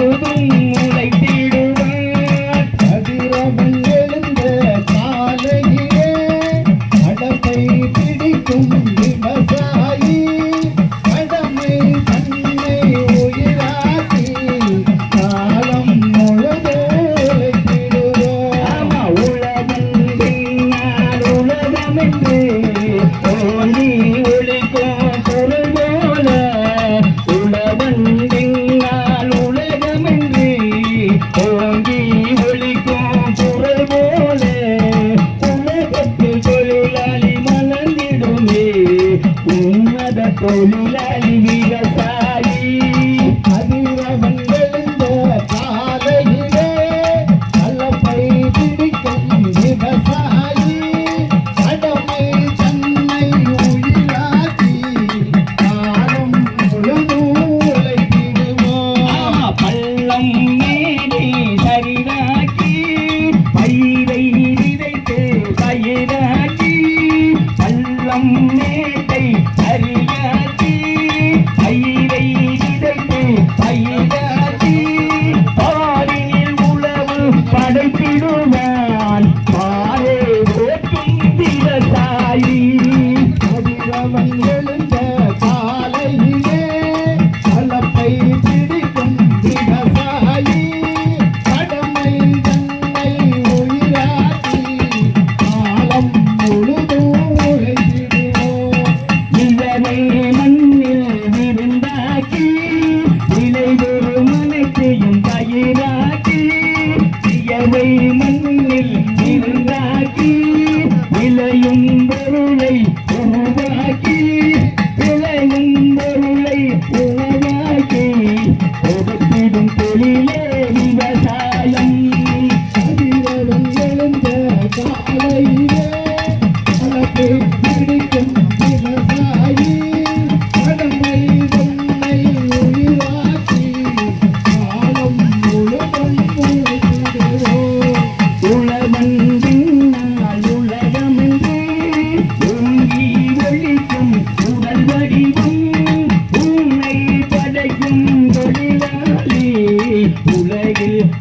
முழுதும் உழைத்திடுவார். கதிரவன் எழுந்த காலையிலே கடமை பிடிக்கும் விவசாயி கடமை தன்னை உயிராக்கி காலம் முழுதும் உழைத்திடுவார். உலகம் பின்னால் உலகமென்று ஓங்கி ஒழிக்கும் பொருள் போல உலகம் பின்னால் உலகமென்று ஓங்கி ஒழிக்கும் பொருள் போல உலகத்தில் தொழிலாளி மலர்ந்திடுமே உன்னத தொழிலாளி விவசாயி. கதிரவன் எழுந்த காலையிலே கலப்பை பிடிக்கும் விவசாயி கடமை தன்னை உயிராக்கி காலம் முழுதும் உழைத்திடுவார். பள்ளம் மேலே சரிதாக்கி பயிரை விதைத்து பயிராக்கி பள்ளம் மேட்டை சரியாக்கி பயிரை விதைத்து பயிராக்கி பாரினில் உழவு படைத்திடுவான் பாரே ஓட்டும் விவசாயி. கதிரவன் எழுந்த காலையிலே கலப்பை பிடிக்கும் விவசாயி கடமை தன்னை உயிராக்கி காலம் முழுதும் உழைத்திடுவோம். இவரை மண்ணில் விருந்தாக்கி விளைவொரு மனைத்தையும் பயிராக்கி இயவை மண்ணில் விருந்தாக்கி விளையும் பொருளை உருவாக்கி விளையும் பொருளை உருவாக்கி கொடுத்திடும் தொழிலே விவசாயம். கதிரவன் எழுந்த காலையிலே கலப்பை பிடிக்கும் விவசாயி கடமை தன்னை உயிராக்கி காலம் முழுவதும் உழைத்திடுவோம். உலகம் பின்னால் உலகமென்று ஓங்கி ஒழிக்கும் உடல் வடிவம் உன்னை படைக்கும் தொழிலாளி உலகில்